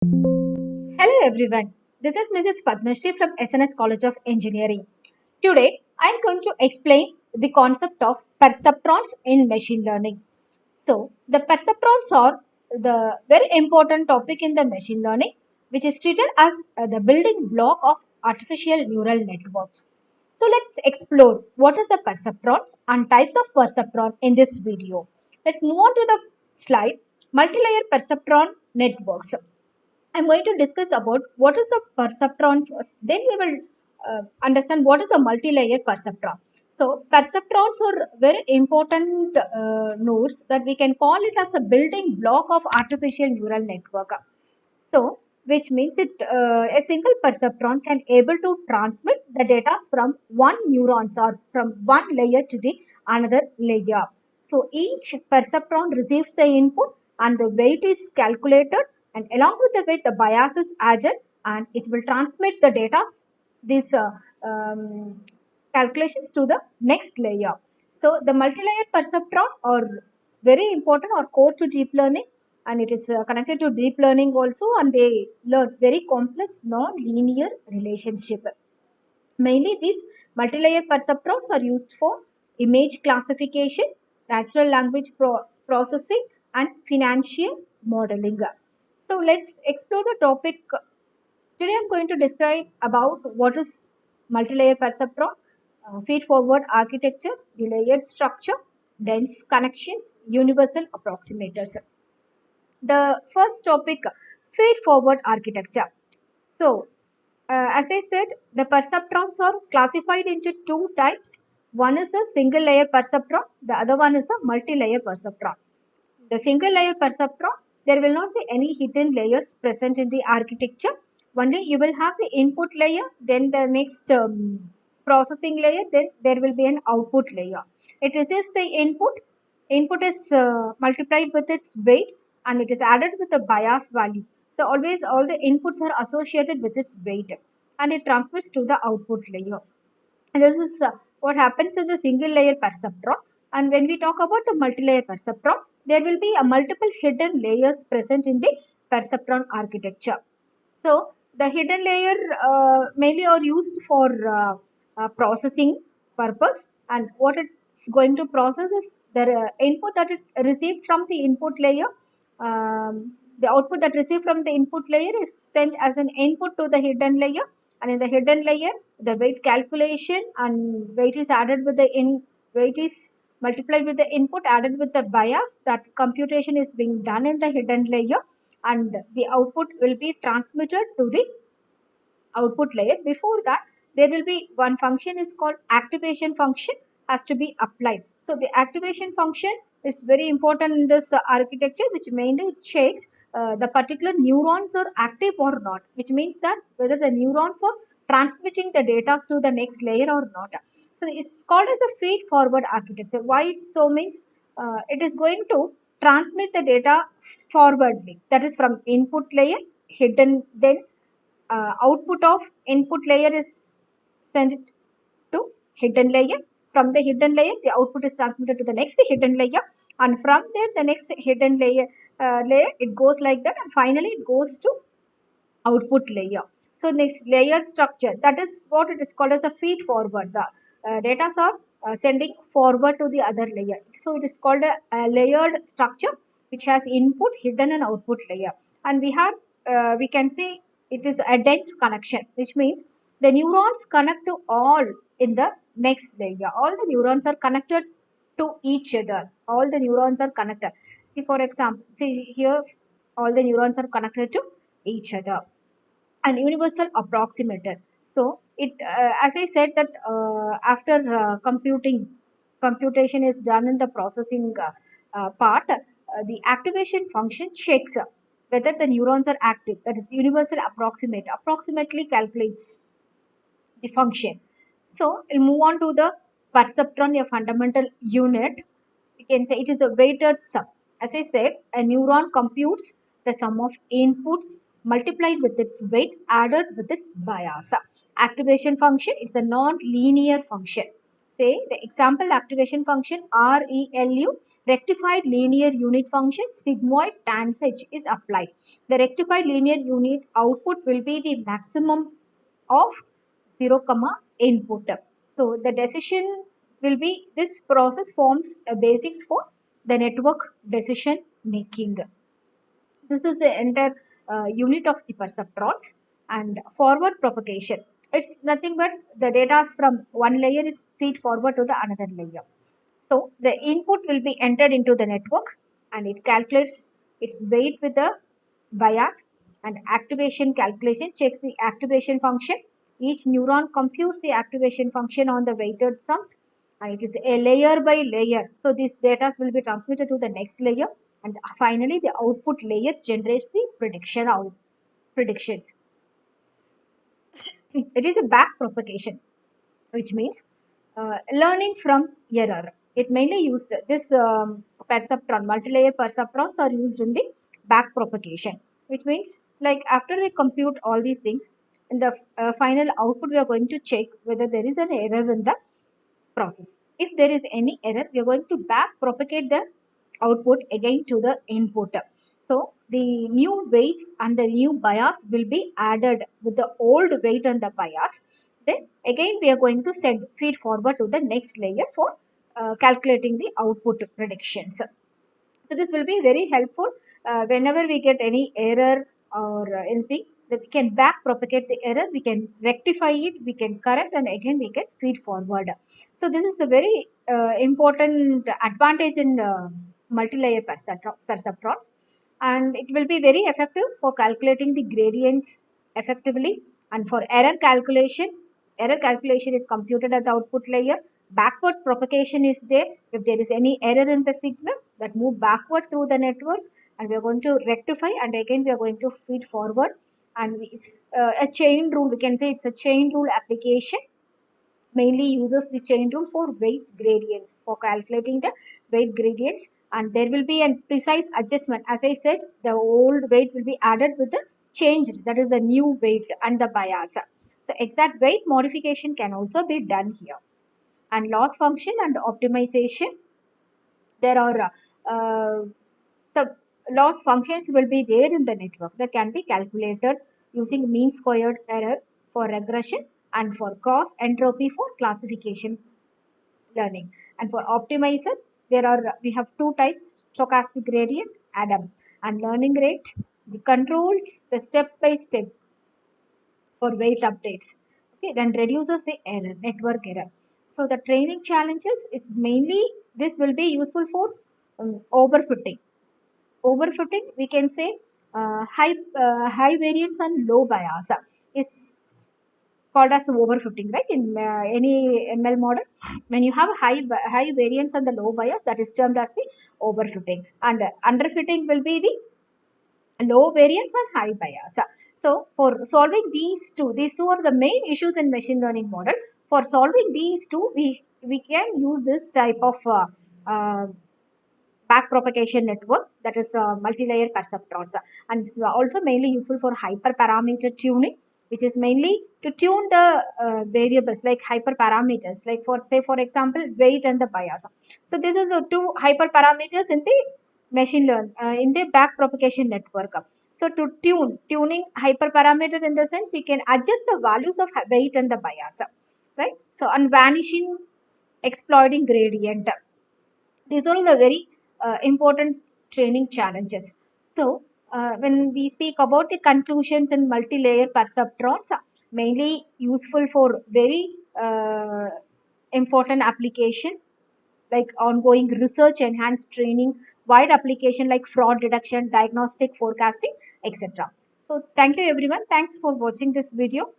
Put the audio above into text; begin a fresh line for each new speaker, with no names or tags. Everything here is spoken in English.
Hello everyone, this is Mrs. Padmashri from SNS College of Engineering. Today I am going to explain the concept of perceptrons in machine learning. So, the perceptrons are the very important topic in the machine learning, which is treated as the building block of artificial neural networks. So, let's explore what is the perceptrons and types of perceptron in this video. Let's move on to the slide multi-layer perceptron networks. I'm going to discuss about what is a perceptron first. Then we will understand what is a multi-layer perceptron. So perceptrons are very important nodes that we can call it as a building block of artificial neural network. So which means a single perceptron can able to transmit the data from one neurons or from one layer to the another layer. So each perceptron receives a input and the weight is calculated, and along with the weight the bias is added and it will transmit the data, these calculations to the next layer. So the multi-layer perceptron are very important or core to deep learning, and it is connected to deep learning also, and they learn very complex non-linear relationship. Mainly these multi-layer perceptrons are used for image classification, natural language processing and financial modeling. So let's explore the topic. Today I'm going to describe about what is multi-layer perceptron, feed-forward architecture, the layered structure, dense connections, universal approximators. The first topic, feed-forward architecture. So, as I said, the perceptrons are classified into two types. One is the single layer perceptron, the other one is the multi-layer perceptron. The single layer perceptron, there will not be any hidden layers present in the architecture. Only you will have the input layer, then the next processing layer, then there will be an output layer. It receives the input is multiplied with its weight and it is added with a bias value. So always all the inputs are associated with its weight and it transmits to the output layer. And this is what happens in the single layer perceptron. And when we talk about the multi-layer perceptron, there will be a multiple hidden layers present in the perceptron architecture. So the hidden layer mainly are used for processing purpose, and what it's going to process is the input that it received from the input layer. The output that received from the input layer is sent as an input to the hidden layer, and in the hidden layer the weight calculation and weight is added with the weight is multiplied with the input added with the bias. That computation is being done in the hidden layer, and the output will be transmitted to the output layer. Before that, there will be one function is called activation function has to be applied. So the activation function is very important in this architecture, which mainly checks the particular neurons are active or not, which means that whether the neurons are transmitting the data to the next layer or not. So it's called as a feed forward architecture. Why it so means it is going to transmit the data forwardly, that is from input layer hidden, then output of input layer is sent to hidden layer. From the hidden layer, the output is transmitted to the next hidden layer, and from there, the next hidden layer it goes like that, and finally it goes to output layer. So next layer structure, that is what it is called as a feed forward. The data are sending forward to the other layer. So it is called a layered structure which has input, hidden and output layer. And we have we can say it is a dense connection, which means the neurons connect to all in the next layer. All the neurons are connected to each other. All the neurons are connected. See, for example, see here, all the neurons are connected to each other. And universal approximator. So it, as I said that after computation is done in the processing part, the activation function checks whether the neurons are active. That is universal approximator. Approximately calculates the function. So we'll move on to the perceptron, a fundamental unit. You can say it is a weighted sum. As I said, a neuron computes the sum of inputs multiplied with its weight added with its bias. Activation function is a non-linear function. say the example activation function RELU, rectified linear unit function sigmoid tan H is applied. The rectified linear unit output will be the maximum of 0 comma input. So the decision will be, this process forms a basics for the network decision making. This is the entire unit of the perceptrons. And forward propagation, it's nothing but the data from one layer is feed forward to the another layer. So the input will be entered into the network and it calculates its weight with the bias, and activation calculation checks the activation function. Each neuron computes the activation function on the weighted sums, and it is a layer by layer. So these data will be transmitted to the next layer, and finally the output layer generates the predictions. It is a back propagation, which means learning from error. It mainly used this perceptron, multilayer perceptrons are used in the back propagation, which means like after we compute all these things, in the final output we are going to check whether there is an error in the process. If there is any error, we are going to back propagate the output again to the input. So the new weights and the new bias will be added with the old weight and the bias. Then again we are going to send feed forward to the next layer for calculating the output predictions. So this will be very helpful whenever we get any error or anything, that we can back propagate the error, we can rectify it, we can correct, and again we can feed forward. So this is a very important advantage in multi-layer perceptrons, and it will be very effective for calculating the gradients effectively. And for error calculation is computed at the output layer. Backward propagation is there. If there is any error in the signal, that move backward through the network, and we are going to rectify, and again we are going to feed forward. And a chain rule, we can say it's a chain rule application, mainly uses the chain rule for weight gradients, for calculating the weight gradients. And there will be a precise adjustment. As I said, the old weight will be added with the changed, that is the new weight and the bias. So exact weight modification can also be done here. And loss function and optimization, there are some loss functions will be there in the network that can be calculated using mean squared error for regression and for cross entropy for classification learning. And for optimizer, there are, we have two types: stochastic gradient, Adam, and learning rate. The controls the step by step for weight updates. Okay, then reduces the error, network error. So the training challenges is mainly, this will be useful for overfitting. Overfitting, we can say high variance and low bias is called as overfitting, right? In any ML model, when you have high variance and the low bias, that is termed as the overfitting, and underfitting will be the low variance and high bias. So for solving these two are the main issues in machine learning model. For solving these two, we can use this type of back propagation network, that is multi-layer perceptrons, and it's also mainly useful for hyperparameter tuning, which is mainly to tune the variables like hyperparameters, like for say for example weight and the bias. So this is the two hyperparameters in the machine learn in the back propagation network. So to tuning hyperparameter, in the sense you can adjust the values of weight and the bias, right? So and vanishing, exploiting gradient, these are all the very important training challenges. So when we speak about the conclusions in multi-layer perceptrons, mainly useful for very important applications like ongoing research, enhanced training, wide application like fraud detection, diagnostic forecasting, etc. So thank you everyone. Thanks for watching this video.